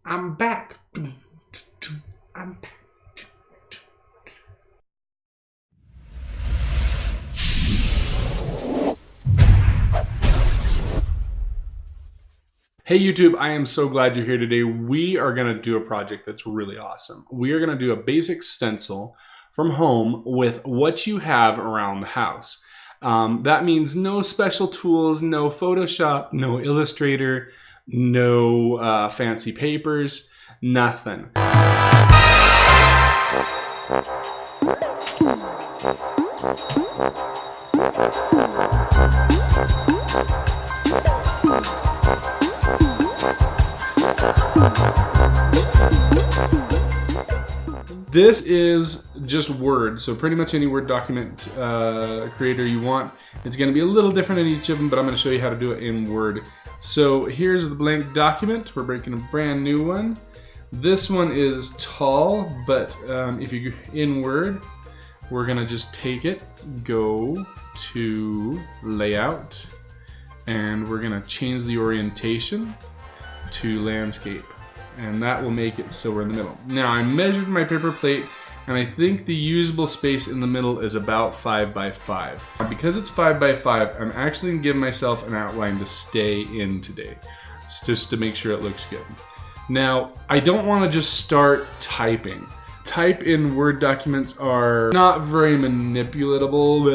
I'm back. I'm back. Hey YouTube, I am so glad you're here today. We are gonna do a project that's really awesome. We are gonna do a basic stencil from home with what you have around the house. That means no special tools, no Photoshop, no Illustrator, no fancy papers, nothing. This is just Word, so pretty much any Word document creator you want. It's going to be a little different in each of them, but I'm going to show you how to do it in Word. So here's the blank document. We're breaking a brand new one. This one is tall, but if you in Word, we're going to just take it, go to Layout, and we're going to change the orientation to Landscape. And that will make it so we're in the middle. Now I measured my paper plate and I think the usable space in the middle is about 5 by 5. Because it's 5 by 5, I'm actually gonna give myself an outline to stay in today. It's just to make sure it looks good. Now, I don't wanna just start typing. Type in Word documents are not very manipulatable.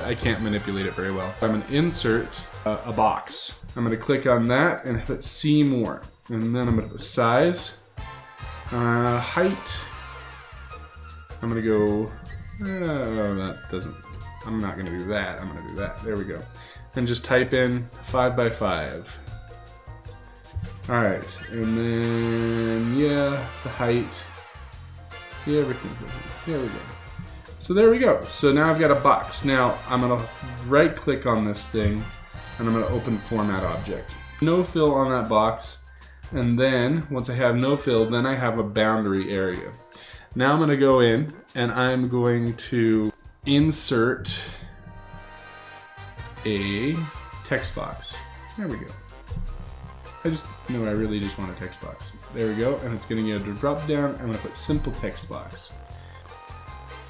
I can't manipulate it very well. I'm gonna insert a box. I'm gonna click on that and hit see more. And then I'm going to put size, height. I'm going to go, that doesn't, I'm not going to do that. I'm going to do that. There we go. And just type in 5 by 5. All right. And then, yeah, the height. Yeah, everything. There we go. So there we go. So now I've got a box. Now I'm going to right click on this thing and I'm going to open format object. No fill on that box. And then, once I have no fill, then I have a boundary area. Now I'm going to go in and I'm going to insert a text box. There we go. I really just want a text box. There we go, and it's going to get a drop down. I'm going to put simple text box.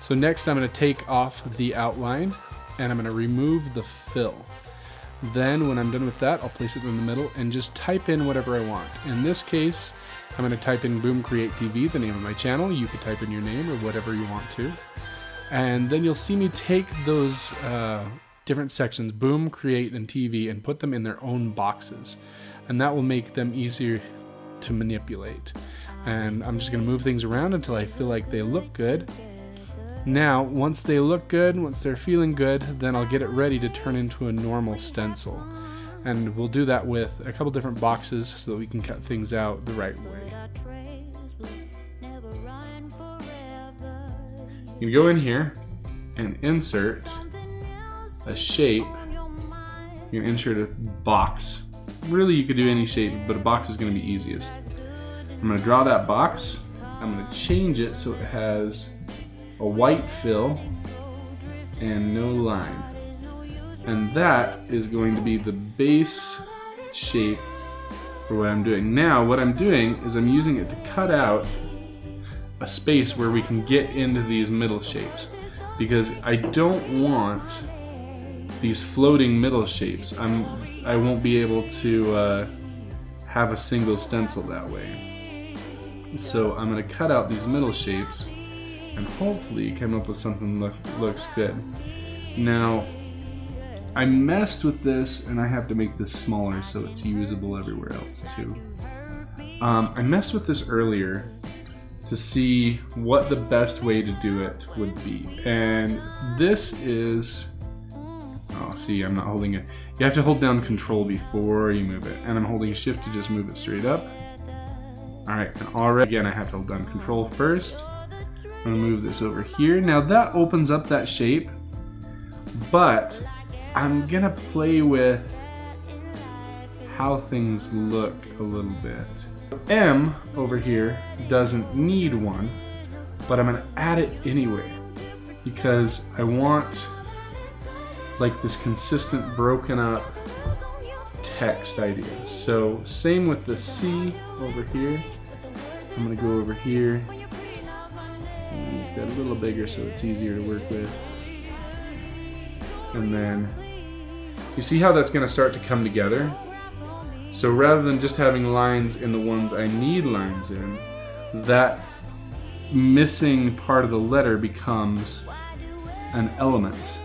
So next I'm going to take off the outline and I'm going to remove the fill. Then when I'm done with that, I'll place it in the middle and just type in whatever I want. In this case, I'm going to type in Boom Create TV, the name of my channel. You could type in your name or whatever you want to. And then you'll see me take those different sections, Boom, Create, and TV, and put them in their own boxes. And that will make them easier to manipulate. And I'm just going to move things around until I feel like they look good. Now, once they look good, once they're feeling good, then I'll get it ready to turn into a normal stencil. And we'll do that with a couple different boxes so that we can cut things out the right way. You can go in here and insert a shape. You can insert a box. Really, you could do any shape, but a box is going to be easiest. I'm going to draw that box. I'm going to change it so it has a white fill and no line, and that is going to be the base shape for what I'm doing. Now what I'm doing is I'm using it to cut out a space where we can get into these middle shapes, because I don't want these floating middle shapes. I won't be able to have a single stencil that way. So I'm going to cut out these middle shapes and hopefully come up with something that looks good. Now, I messed with this and I have to make this smaller so it's usable everywhere else too. I messed with this earlier to see what the best way to do it would be. And this is, oh see, I'm not holding it. You have to hold down Control before you move it. And I'm holding Shift to just move it straight up. All right, and already, again, I have to hold down Control first. I'm gonna move this over here. Now that opens up that shape, but I'm gonna play with how things look a little bit. M over here doesn't need one, but I'm gonna add it anyway because I want like this consistent broken up text ideas. So same with the C over here. I'm gonna go over here, make that a little bigger so it's easier to work with. And then, you see how that's gonna start to come together? So rather than just having lines in the ones I need lines in, that missing part of the letter becomes an element.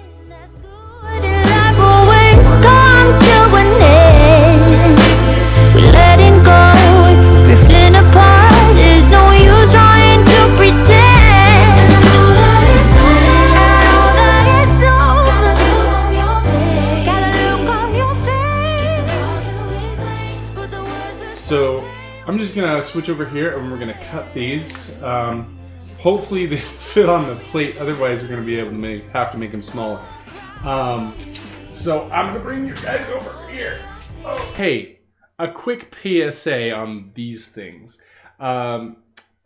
So I'm just gonna switch over here and we're gonna cut these. Hopefully they fit on the plate, otherwise we're gonna be able to have to make them smaller. So I'm gonna bring you guys over here. Oh. Hey, a quick PSA on these things.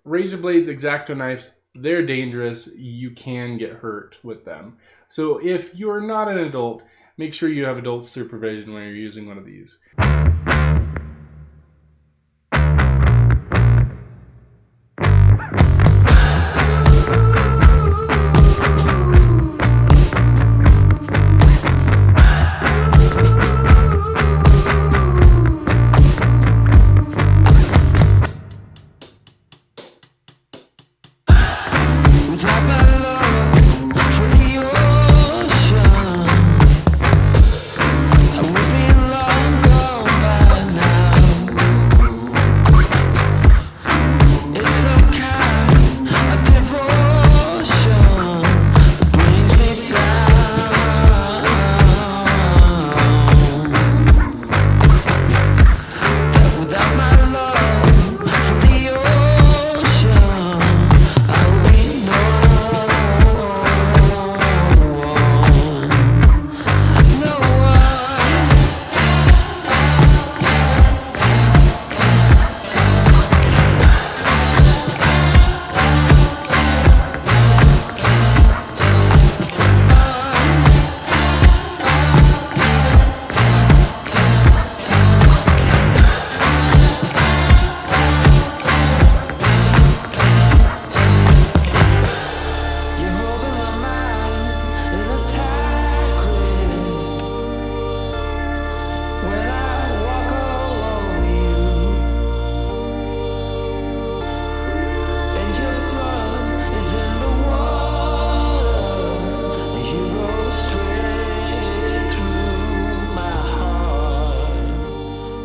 Razor blades, X-Acto knives, they're dangerous. You can get hurt with them. So if you're not an adult, make sure you have adult supervision when you're using one of these.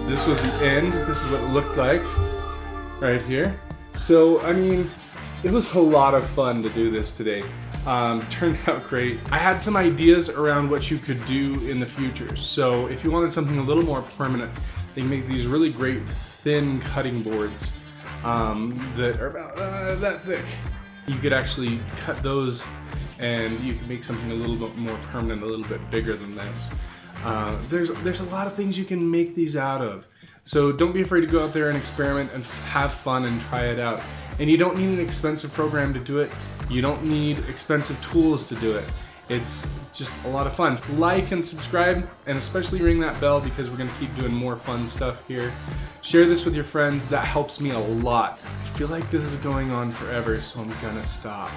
This was the end. This is what it looked like right here. So, I mean, it was a lot of fun to do this today. Turned out great. I had some ideas around what you could do in the future. So if you wanted something a little more permanent, they make these really great thin cutting boards that are about that thick. You could actually cut those and you can make something a little bit more permanent, a little bit bigger than this. There's a lot of things you can make these out of. So don't be afraid to go out there and experiment and have fun and try it out. And you don't need an expensive program to do it. You don't need expensive tools to do it. It's just a lot of fun. Like and subscribe, and especially ring that bell because we're gonna keep doing more fun stuff here. Share this with your friends, that helps me a lot. I feel like this is going on forever, so I'm gonna stop.